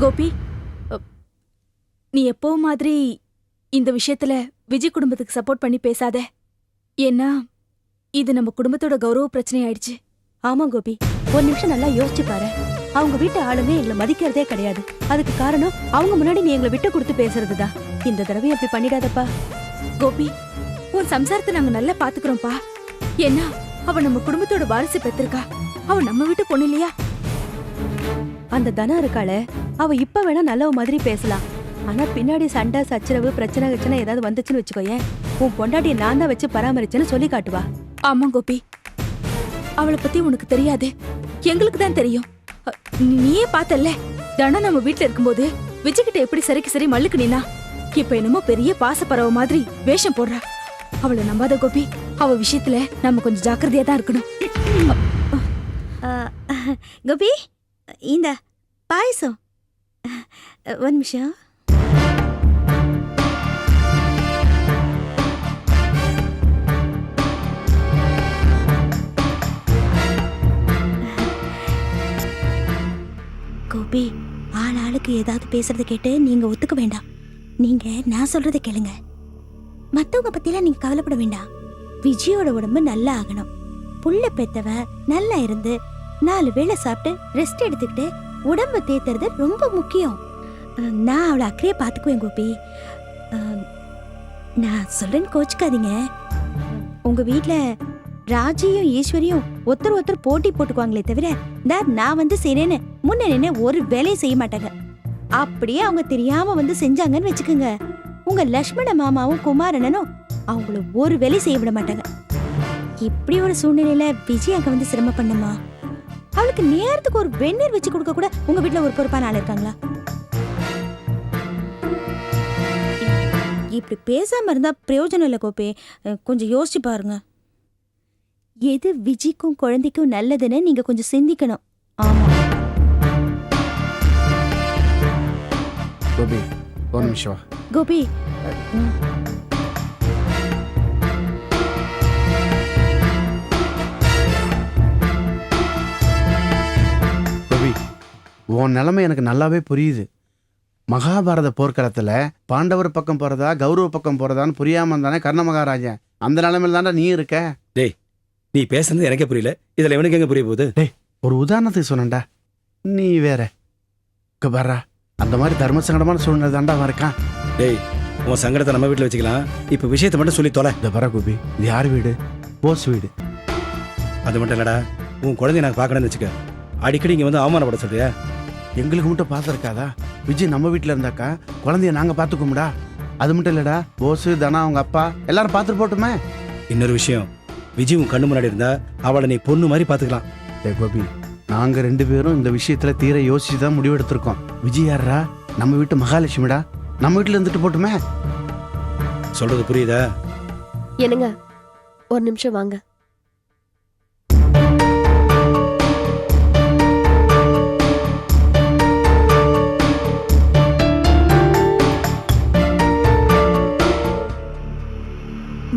கோபி, அ, நீ எப்பவும் மாதிரி இந்த விஷயத்துல விஜய் குடும்பத்துக்கு சப்போர்ட் பண்ணி பேசாத. ஏன்னா இது நம்ம குடும்பத்தோட கௌரவ பிரச்சனை ஆயிடுச்சு. ஆமா கோபி, ஒரு நிமிஷம் நல்லா யோசிச்சு பாரு. அவங்க வீட்டு ஆளுங்க எங்களை மதிக்கிறதே கிடையாது. அதுக்கு காரணம் அவங்க முன்னாடி நீ எங்களை விட்டு கொடுத்து பேசுறதுதான். இந்த தடவை அப்படி பண்ணிடாதப்பா. கோபி, உன் சம்சாரத்தை நாங்க நல்லா பாத்துக்கிறோம்ப்பா. ஏன்னா அவ நம்ம குடும்பத்தோட வாரிசு பெற்றிருக்கா. அவ நம்ம வீட்டு பொண்ணு இல்லையா? அந்த தனா இருக்காளே, அவ இப்ப வேணா நல்லவ மாதிரி பேசலாம். ஆனா பின்னாடி சண்டை சச்சரவு பிரச்சனை ஏதாவது வந்துச்சுன்னு வச்சுக்கோயேன், உன் பொண்டாட்டியை நான் தான் வச்சு பராமரிச்சேன்னு சொல்லி காட்டுவா. ஆமா கோபி, அவளை பத்தி உனக்கு தெரியாது, எங்களுக்கு தான் தெரியும். நீயே பார்த்தல்ல, தனா நம்ம வீட்டுல இருக்கும்போது விஜய்கிட்ட எப்படி சரிக்கு சரி மல்லுக்கு நின்னா. இப்ப என்னமோ பெரிய பாசப்பறவை மாதிரி வேஷம் போடுறா. அவளை நம்பாத கோபி. அவ விஷயத்துல நம்ம கொஞ்சம் ஜாக்கிரதையா தான் இருக்கணும். கோபி, இந்த பாயசம் ஒரு நிமிஷம். கோபி, ஆளுக்கு ஏதாவது பேசுறத கேட்டு நீங்க ஒத்துக்க வேண்டாம். நீங்க நான் சொல்றதை கேளுங்க. மத்தவங்க பத்திலாம் நீங்க கவலைப்பட வேண்டாம். விஜயோட உடம்பு நல்லா ஆகணும். புள்ள பெத்தவ நல்லா இருந்து 4 வேளை சாப்பிட்டு ரெஸ்ட் எடுத்துக்கிட்டு உடம்பு தேத்துறது ரொம்ப முக்கியம். நான் அவளை அக்கறையா பாத்துக்குவேன் கோபி. நான் சொல்றேன்னு கோச்சுக்காதீங்க. உங்க வீட்டுல ராஜியும் ஈஸ்வரியும் ஒருத்தர் போட்டி போட்டுக்குவாங்களே தவிர நான் வந்து செய்றேன்னு முன்ன நின்று ஒரு வேலையை செய்ய மாட்டாங்க. அப்படியே அவங்க தெரியாம வந்து செஞ்சாங்கன்னு வச்சுக்கோங்க, உங்க லட்சுமண மாமாவும் குமாரனனும் அவங்கள ஒரு வேலை செய்ய விட மாட்டாங்க. இப்படி ஒரு சூழ்நிலையில விஜய் அங்க வந்து சிரமம் பண்ணுமா? அவளுக்கு நேரத்துக்கு ஒரு வெந்நீர் வச்சு கொடுக்க கூட உங்க வீட்டுல ஒரு பொறுப்பான ஆள் இருக்காங்களா? இப்படி பேசாம இருந்தா பிரயோஜனம் இல்லை கோபி. கொஞ்சம் யோசிச்சு பாருங்க. எது விஜய்க்கும் குழந்தைக்கும் நல்லதுன்னு நீங்க கொஞ்சம் சிந்திக்கணும். ஆமா கோபி, ஒரு நிமிஷம். கோபி, கோபி, உன் நிலைமை எனக்கு நல்லாவே புரியுது. மகாபாரத போர்க்களத்துல பாண்டவர் பக்கம் போறதா கௌரவ பக்கம் போறதான்னு புரியாம தானே கர்ண மகாராஜன். அந்த நிலைமையில தாண்டா நீ இருக்க. டேய், நீ பேசுறது எனக்கே புரியல, இதுல எவனுக்கு எங்க புரிய போகுது? டேய், ஒரு உதாரணத்துக்கு சொன்னேன்டா, நீ வேற. பாரா, அந்த மாதிரி தர்ம சங்கடமான சூழ்நிலை தாண்டா இருக்கான். டேய், உன் சங்கடத்தை நம்ம வீட்டுல வச்சுக்கலாம். இப்ப விஷயத்தை மட்டும் சொல்லி தொலை. இந்த பரா கோபி, இது யார் வீடு? போஸ் வீடு. அது மட்டும் இல்லடா, உன் குழந்தைய நான் பார்க்கணும்னு வச்சுக்க, அடிக்கடி இங்க வந்து அவமானப்பட சொல்றியா? எங்களுக்கு மட்டும் பார்த்துருக்காதா? விஜய் நம்ம வீட்டில் இருந்தாக்கா குழந்தைய நாங்கள் பார்த்துக்கோமுடா. அது மட்டும் இல்லடா, போஸு தனா அவங்க அப்பா எல்லாரும் பார்த்துட்டு போட்டுமே. இன்னொரு விஷயம், விஜய் உன் கண்ணு முன்னாடி இருந்தா அவளை நீ பொண்ணு மாதிரி பார்த்துக்கலாம். ஏ கோபி, நாங்கள் 2 பேரும் இந்த விஷயத்தில் தீர யோசிச்சு தான் முடிவெடுத்திருக்கோம். விஜய் யாரா? நம்ம வீட்டு மகாலட்சுமிடா. நம்ம வீட்டில் இருந்துட்டு போட்டுமே. சொல்றது புரியுதா? என்னங்க, ஒரு நிமிஷம் வாங்க.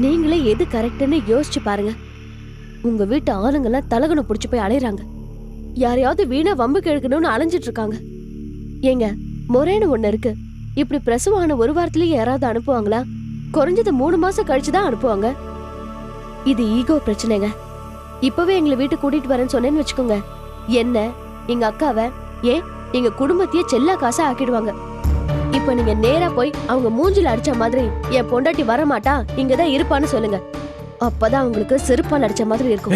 நீங்களே எது கரெக்ட்னு யோசிச்சு பாருங்க. உங்க வீட்டு ஆளுங்கெல்லாம் தலகணை புடிச்சு போய் அலையறாங்க. யாரையாவது வீணா வம்பு கேட்கணும்னு அலைஞ்சிட்டு இருக்காங்க. ஏங்க, முறைன்னு ஒண்ணு இருக்கு. இப்படி பிரசவமான 1 வாரத்திலேயே யாராவது அனுப்புவாங்களா? குறைஞ்சது 3 மாசம் கழிச்சுதான் அனுப்புவாங்க. இது ஈகோ பிரச்சனைங்க. இப்பவே எங்களை வீட்டு கூட்டிட்டு வரேன்னு சொன்னேன்னு வச்சுக்கோங்க, என்ன எங்க அக்காவை ஏன் எங்க குடும்பத்தையே செல்லா காசா ஆக்கிடுவாங்க. இப்ப நீங்க நேரா போய் அவங்க மூஞ்சில அடிச்ச மாதிரி என் பொண்டாட்டி வரமாட்டா இங்கதான் இருப்பான்னு சொல்லுங்க. அப்பதான் அவங்களுக்கு செருப்பால் அடிச்ச மாதிரி இருக்கும்.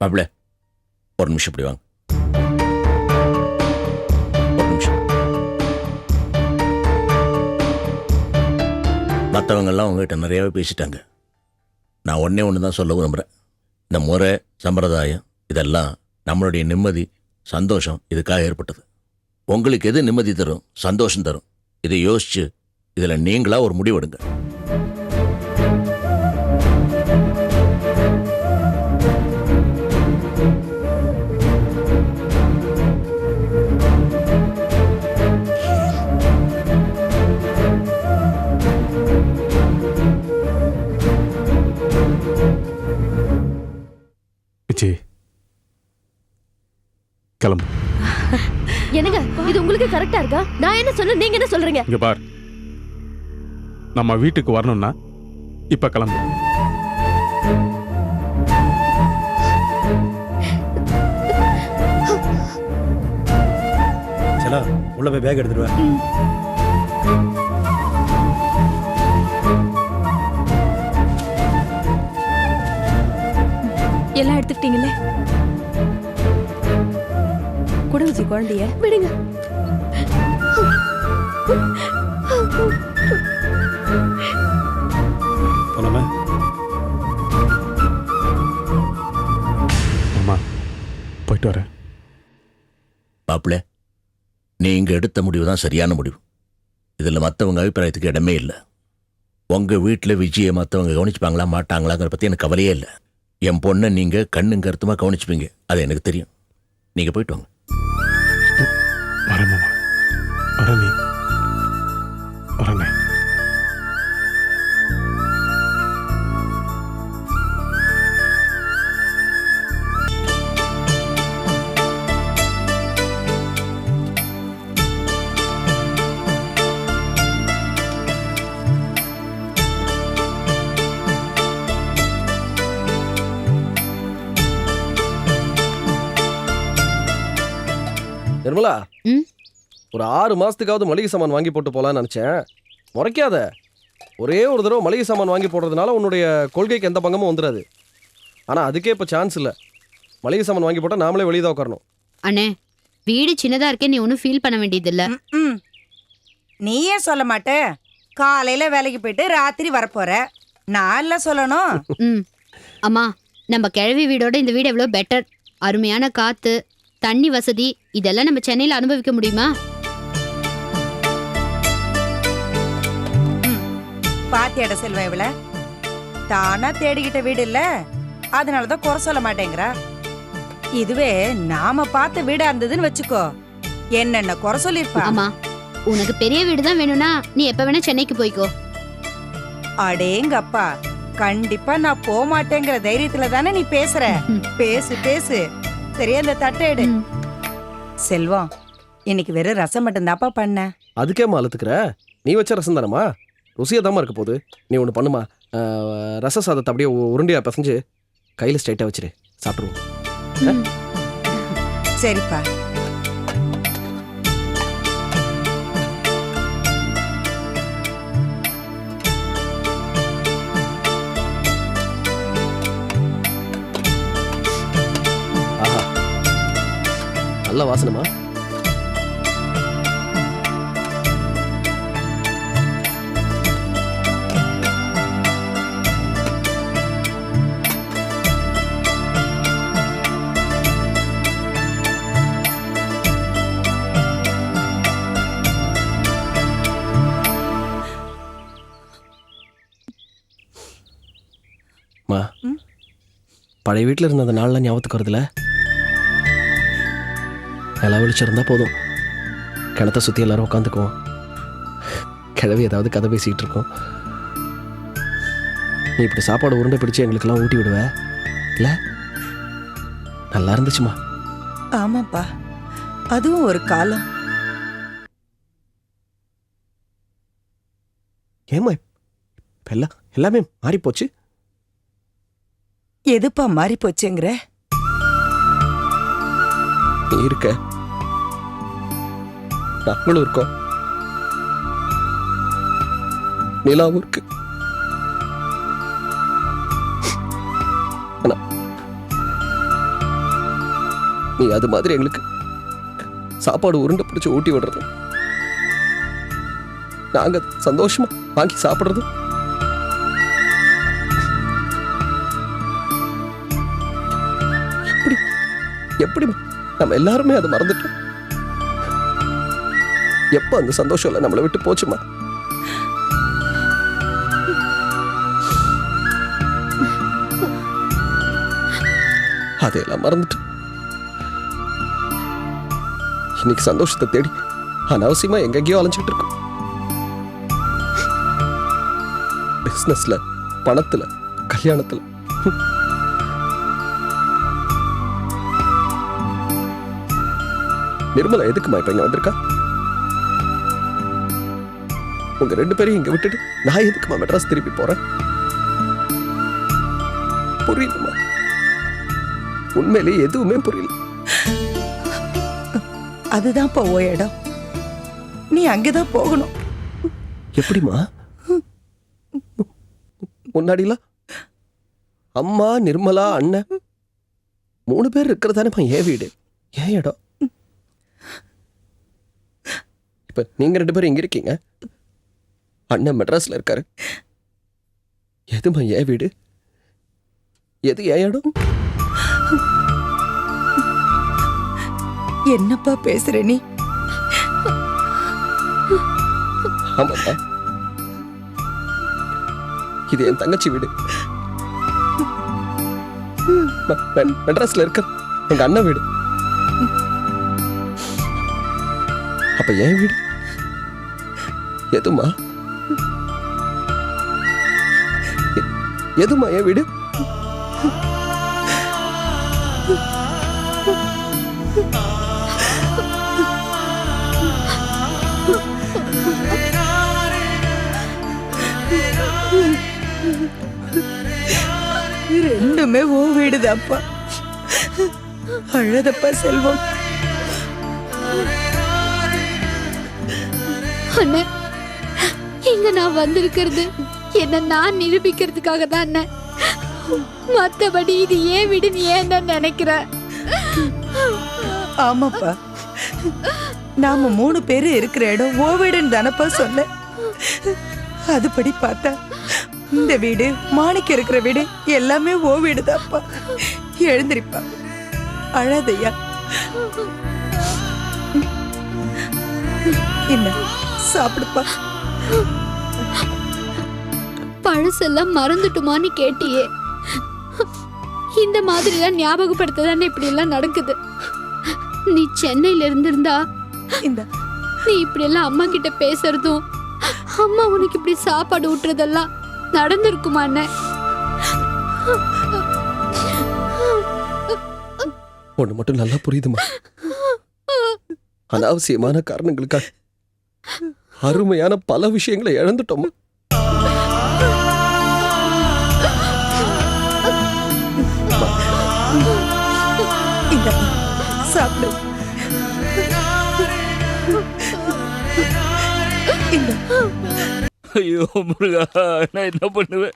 மாப்ள, ஒரு நிமிஷம் இப்படி வாங்க. ஒரு நிமிஷம். மற்றவங்க எல்லாம் உங்ககிட்ட நிறையவே பேசிட்டாங்க. நான் ஒன்று தான் சொல்ல விரும்புகிறேன். இந்த முறை சம்பிரதாயம் இதெல்லாம் நம்மளுடைய நிம்மதி சந்தோஷம் இதுக்காக ஏற்பட்டது. உங்களுக்கு எது நிம்மதி தரும் சந்தோஷம் தரும் இதை யோசிச்சு இதில் நீங்களா ஒரு முடிவெடுங்க. விஜய், கிளம்பு. என்னங்க இது உங்களுக்கு கரெக்டா இருக்கா? நான் என்ன சொன்ன, நீங்க என்ன சொல்றீங்க? இங்க பார், நம்ம வீட்டுக்கு வரணும்னா இப்ப கிளம்பு. சலா, உள்ள போய் பேக் எடுத்துட்டு வா. எல்லாம் எடுத்துக்கிட்டீங்களே? குடு விஜி குழந்தைய. விடுங்க. போலாமா? அம்மா, போயிட்டு வரேன். மாப்பிள்ள, நீங்க எடுத்த முடிவு தான் சரியான முடிவு. இதுல மற்றவங்க அபிப்பிராயத்துக்கு இடமே இல்லை. உங்க வீட்டில் விஜயை மற்றவங்க கவனிச்சுப்பாங்களா மாட்டாங்களாங்கிற பத்தி எனக்கு கவலையே இல்லை. என் பொண்ணை நீங்க கண்ணும் கருத்துமா கவனிச்சுப்பீங்க, அது எனக்கு தெரியும். நீங்க போயிட்டு வாங்க. வரேன் மாமா, வரேன். நீ வரேன். நிர்மலா, ம்? ஒரு 6 மாசத்துக்காவது மளிகை சாமான் வாங்கி போட்டு போலான்னு நினைச்சேன். முறைக்காத. ஒரே ஒரு தடவை மளிகை சாமான் வாங்கி போடுறதுனால உன்னுடைய கொள்கைக்கு எந்த பங்கமும் வந்துடாது. ஆனா அதுக்கே இப்ப சான்ஸ் இல்ல. மளிகை சாமான் வாங்கி போட்டா நாமளே வெளியே தான் உட்காரணும். அண்ணே, வீடு சின்னதா இருக்கே, நீ ஒன்றும் ஃபீல் பண்ண வேண்டியது இல்ல. நீயே சொல்ல மாட்டே. காலையில வேலைக்கு போயிட்டு ராத்திரி வரப்போற. நான் இல்ல சொல்லணும். ம். அம்மா, நம்ம கிழவி வீடோட இந்த வீடு எவ்வளோ பெட்டர். அருமையான காத்து, தண்ணி வசதி, இதெல்லாம் நம்ம சென்னையில அனுபவிக்க முடியுமா? பாத்தியாட செல்வா, இவள தானா தேடிக்கிட்ட வீடு இல்ல, அதனாலதான் குறை சொல்ல மாட்டேங்கிறா. இதுவே நாம பார்த்த வீடா இருந்ததுன்னு வச்சுக்கோ, என்னென்ன குறை சொல்லிருப்பா. ஆமா, உனக்கு பெரிய வீடு தான் வேணும்னா நீ எப்ப வேணா சென்னைக்கு போய்க்கோ. அடேங்கப்பா, கண்டிப்பா நான் போக மாட்டேங்கிற தைரியத்துல தானே நீ பேசுற. பேசு பேசு. சரியா, இந்த தட்டை எடு. செல்வம், இன்னைக்கு வெறும் ரசம் மட்டும் தாப்பா பண்ண. அதுக்கேம்மா அழுத்துக்கிற? நீ வச்ச ரசம் தானம்மா, ருசியா தாம்மா இருக்க போகுது. நீ ஒன்று பண்ணுமா, ரச சாதத்தை அப்படியே உருண்டையா பிசைஞ்சு கையில் ஸ்ட்ரைட்டாக வச்சிரு, சாப்பிட்ருவோம். சரிப்பா. ஆஹா, நல்ல வாசனமா. பழைய வீட்டில் இருந்த அந்த நாள்லாம் ஞாபகத்துக்கு வருதுல. நிலா வெளிச்சிருந்தா போதும், கிணத்தை சுற்றி எல்லாரும் உட்காந்துக்குவோம். கிழவி ஏதாவது கதை பேசிக்கிட்டு இருக்கோம். நீ இப்படி சாப்பாடு உருண்டை பிடிச்சி எங்களுக்கெல்லாம் ஊட்டி விடுவ இல்லை? நல்லா இருந்துச்சுமா. ஆமாப்பா, அதுவும் ஒரு காலம். ஏமா எல்லாமே மாறி போச்சு? எதுப்பா மாறி போச்சுங்கிற? நீ இருக்க, நாங்களும் இருக்கோம், நிலாவும் இருக்கு. ஆனா நீ அது மாதிரி எங்களுக்கு சாப்பாடு உருண்டை பிடிச்சி ஊட்டி விடுறது, நாங்க சந்தோஷமா வாங்கி சாப்பிடுறது, எப்படி நம்ம எல்லாருமே அதை மறந்துட்டோம். எப்ப அந்த சந்தோஷம் இல்ல நம்மளை விட்டு போச்சுமா? அதையெல்லாம் மறந்துட்டு இன்னைக்கு சந்தோஷத்தை தேடி அனாவசியமா எங்கெங்கயோ அலைஞ்சிட்டு இருக்கோம். பிசினஸ்ல, பணத்துல, கல்யாணத்துல. நிர்மலா எதுக்குமா இப்ப இங்க வந்திருக்கா? உங்க 2 பேரையும் இங்க விட்டுட்டு நான் எதுக்குமா மெட்ராஸ் திருப்பி போறேன்? புரியலமா, உண்மையிலேயே எதுவுமே புரியல. அதுதான்ப்பா ஓ இடம். நீ அங்கதான் போகணும். எப்படிமா? முன்னாடிலாம் அம்மா, நிர்மலா, அண்ணன் 3 பேர் இருக்கிறதானேப்பா என் வீடு, ஏன் இடம். இப்ப நீங்க 2 பேரும் இங்க இருக்கீங்க, அண்ணன் மெட்ராஸ்ல இருக்காரு. எதுமா என் வீடு, எது ஏன் இடம்? என்னப்பா பேசுற நீ? ஆமாப்பா, இது என் தங்கச்சி வீடு. மெட்ராஸ்ல இருக்க எங்க அண்ணன் வீடு. அப்ப என் வீடு எதுமா? எதுமா என் வீடு? ரெண்டுமே ஓ வீடுதாப்பா. அழதப்பா செல்வம். அண்ணே, இங்க நான் வந்திருக்கிறது என்ன நான் நிரூபிக்கிறதுக்காக தான் அண்ணே. மத்தபடி இது ஏன் வீடுன்னு ஏன் தான் நினைக்கிற? ஆமாப்பா, நாம 3 பேரு இருக்கிற இடம் ஓ வீடுன்னு தானப்பா சொன்ன. அதுபடி பார்த்தா இந்த வீடு, மாணிக்க இருக்கிற வீடு எல்லாமே ஓ வீடுதாப்பா. எழுந்திருப்பா, அழாதையா. என்ன சாப்பிடுப்பா. பழசெல்லாம் மறந்துட்டுமான்னு கேட்டியே. இந்த மாதிரி எல்லாம் ஞாபகப்படுத்ததானே இப்படி எல்லாம் நடக்குது. நீ சென்னையில இருந்திருந்தா இந்த நீ இப்படி எல்லாம் அம்மா கிட்ட பேசுறதும், அம்மா உனக்கு இப்படி சாப்பாடு ஊட்டுறதெல்லாம் நடந்திருக்குமா அண்ணே? ஒண்ணு மட்டும் நல்லா புரியுதுமா, அனாவசியமான காரணங்களுக்காக அருமையான பல விஷயங்களை இழந்துட்டோமா. இந்த சாப்பிடு. இந்த ஐயோ முருகா, நான் என்ன பண்ணுவேன்?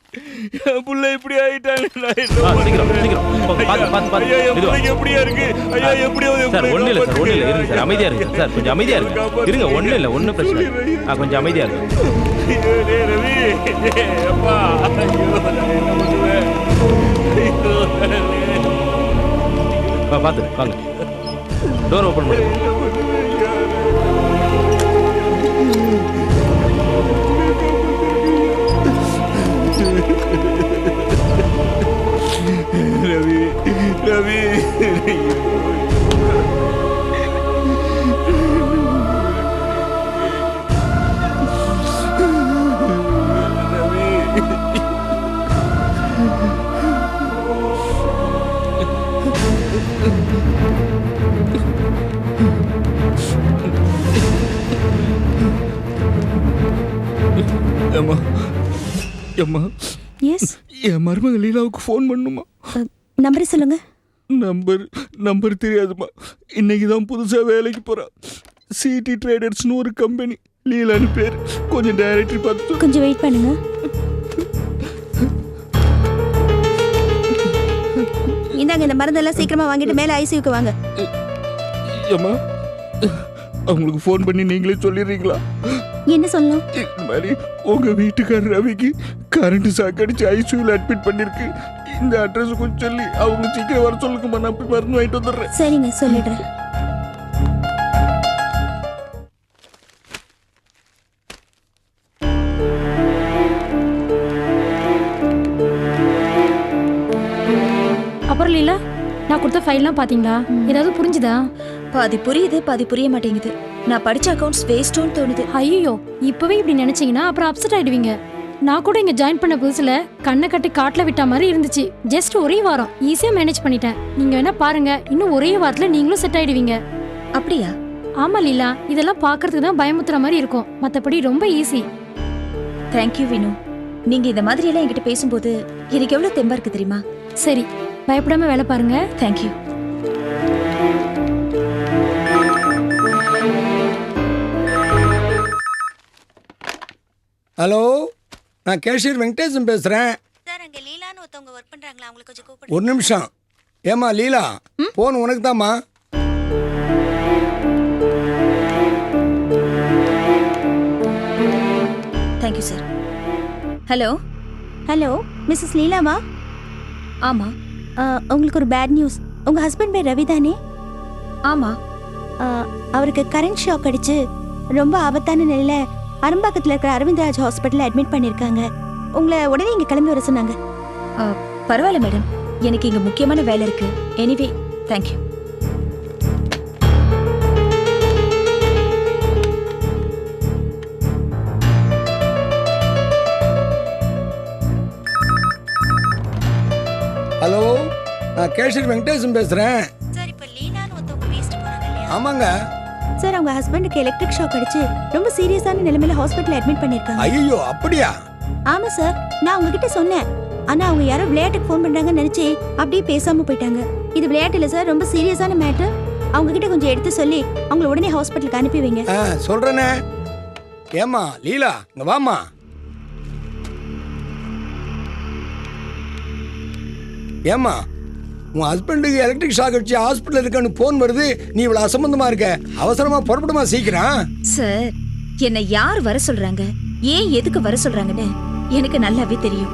என் புள்ள இப்படி ஆயிட்டாங்க. நான் என்ன சீக்கிரம் எப்படியா இருக்கு? ஐயா எப்படியாவது சார், ஒன்றும் இல்லை சார், ஒன்றும் இல்லை, இருங்க சார், அமைதியாக இருங்க சார், கொஞ்சம் அமைதியாக இருங்க, இருங்க, ஒன்றும் இல்லை, ஒன்றும் பிரச்சனை இல்லை, கொஞ்சம் அமைதியாக இருங்க. ரவி, அப்பா, ஐயோ நான் என்ன பண்ணுவேன்? பார்த்துட்டு வாங்க, டோர் ஓப்பன் பண்ணுங்க. ரவி, ரவி, அம்மா, அம்மா, எஸ், என் மருமக லீலாவுக்கு ஃபோன் பண்ணுமா? நம்பர் சொல்லுங்க. நம்பர் தெரியாதுமா. இன்னைக்கு தான் புதுசாக வேலைக்கு போகிறா. சிடி ட்ரேடர்ஸ்னு ஒரு கம்பெனி, லீலான்னு பேர். கொஞ்சம் டைரக்டரி பார்த்து கொஞ்சம் வெயிட் பண்ணுங்க. இந்தாங்க, இந்த மருந்தெல்லாம் சீக்கிரமா வாங்கிட்டு மேல ஐசியூக்கு வாங்க. அம்மா, அவங்களுக்கு ஃபோன் பண்ணி நீங்களே சொல்லிடுறீங்களா? என்ன சொல்லணும்? இந்த மாதிரி உங்க வீட்டுக்காரர் ரவிக்கு கரண்ட் சாக்கடிச்சு ஐசியூல அட்மிட் பண்ணிருக்கு. இந்த அட்ரஸ் கொஞ்சம் சொல்லி அவங்க சீக்கிரம் வர சொல்லுங்கம்மா. நான் போய் மருந்து வாங்கிட்டு வந்துடுறேன். சரிங்க, சொல்லிடுறேன். அப்புறம் லீலா, நான் கொடுத்த ஃபைல்லாம் பாத்தீங்களா? ஏதாவது புரிஞ்சுதா? பாதி புரியுது, பாதி புரிய மாட்டேங்குது. நான் படிச்ச அக்கவுண்ட்ஸ் வேஸ்டோன்னு தோணுது. ஐயோ, இப்பவே இப்படி நினைச்சீங்கன்னா அப்புறம் அப்செட் ஆயிடுவீங்க. நான் கூட இங்க ஜாயின் பண்ண புதுசுல கண்ணை கட்டி காட்டுல விட்ட மாதிரி இருந்துச்சு. ஜஸ்ட் ஒரே வாரம் ஈஸியா மேனேஜ் பண்ணிட்டேன். நீங்க வேணா பாருங்க, இன்னும் ஒரே வாரத்துல நீங்களும் செட் ஆயிடுவீங்க. அப்படியா? ஆமா லீலா, இதெல்லாம் பார்க்கிறதுக்கு தான் பயமுத்துற மாதிரி இருக்கும், மத்தபடி ரொம்ப ஈஸி. தேங்க்யூ வினு. நீங்க இந்த மாதிரி எல்லாம் என்கிட்ட பேசும்போது எனக்கு எவ்வளவு தெம்பா இருக்கு தெரியுமா? சரி, பயப்படாம வேலை பாருங்க. தேங்க்யூ. ஹலோ, நான் கேஷியர் வெங்கடேசன் பேசுகிறேன். சார், அங்கே லீலான்னு ஒருத்தவங்க ஒர்க் பண்ணுறாங்களா, அவங்களுக்கு கொஞ்சம் கூப்பிடு. ஒரு நிமிஷம். ஏம்மா லீலா, ஃபோன் உனக்கு தாம்மா. Thank you sir. Hello hello, Mrs லீலாவா? ஆமாம். உங்களுக்கு ஒரு பேட் நியூஸ். உங்கள் ஹஸ்பண்ட் பேர் ரவி தானே? ஆமாம். அவருக்கு கரண்ட் ஷாக் அடிச்சு ரொம்ப ஆபத்தான நிலையில் அரும்பாக்கத்தில் இருக்கிற அரவிந்தராஜ் ஹாஸ்பிட்டலில் அட்மிட் பண்ணியிருக்காங்க. உங்களை உடனே இங்கே கிளம்பி வர சொன்னாங்க. பரவாயில்ல மேடம், எனக்கு இங்கே முக்கியமான வேலை இருக்கு. Anyway thank you. ஹலோ, நான் கேஷியர் வெங்கடேசன் பேசுகிறேன். சார், இப்போ லீலான்னு ஒருத்தவங்க பேசிட்டு போறாங்க இல்லையா? ஆமாங்க சார், அவங்க ஹஸ்பண்டுக்கு எலக்ட்ரிக் ஷாக் அடிச்சு ரொம்ப சீரியஸான நிலைமையில ஹாஸ்பிட்டல் அட்மிட் பண்ணிருக்காங்க. ஐயோ, அப்படியா? ஆமா சார், நான் உங்ககிட்ட சொன்னேன். ஆனா அவங்க யாரோ விளையாட்டுக்கு ஃபோன் பண்றாங்கன்னு நினைச்சு அப்படியே பேசாம போயிட்டாங்க. இது விளையாட்டு இல்ல சார், ரொம்ப சீரியஸான மேட்டர். அவங்க கிட்ட கொஞ்சம் எடுத்து சொல்லி அவங்கள உடனே ஹாஸ்பிட்டலுக்கு அனுப்பி வைங்க. சொல்றேனே. ஏமா லீலா, இங்க வாமா. ஏமா, உன் ஹஸ்பண்டுக்கு எலக்ட்ரிக் ஷாக் அடிச்சு ஹாஸ்பிட்டல் இருக்கான்னு போன் வருது. நீ இவ்வளவு அசம்பந்தமா இருக்க. அவசரமா புறப்படுமா சீக்கிரம். சார், என்ன யார் வர சொல்றாங்க, ஏன் எதுக்கு வர சொல்றாங்கன்னு எனக்கு நல்லாவே தெரியும்.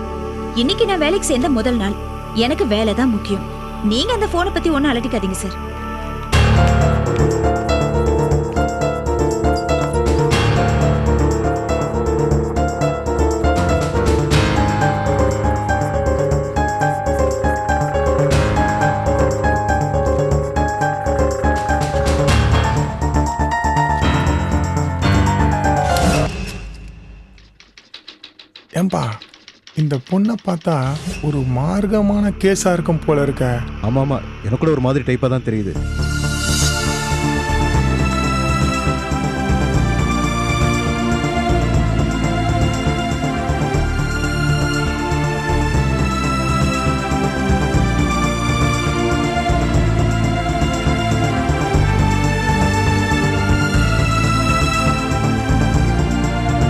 இன்னைக்கு நான் வேலைக்கு சேர்ந்த முதல் நாள். எனக்கு வேலை தான் முக்கியம். நீங்க அந்த போனை பத்தி ஒன்னும் அலட்டிக்காதீங்க சார். ஏன்பா, இந்த பொண்ணை பார்த்தா ஒரு மார்க்கமான கேஸா இருக்கும் போல இருக்க. ஆமா ஆமா, எனக்கு கூட ஒரு மாதிரி டைப்பா தான் தெரியுது.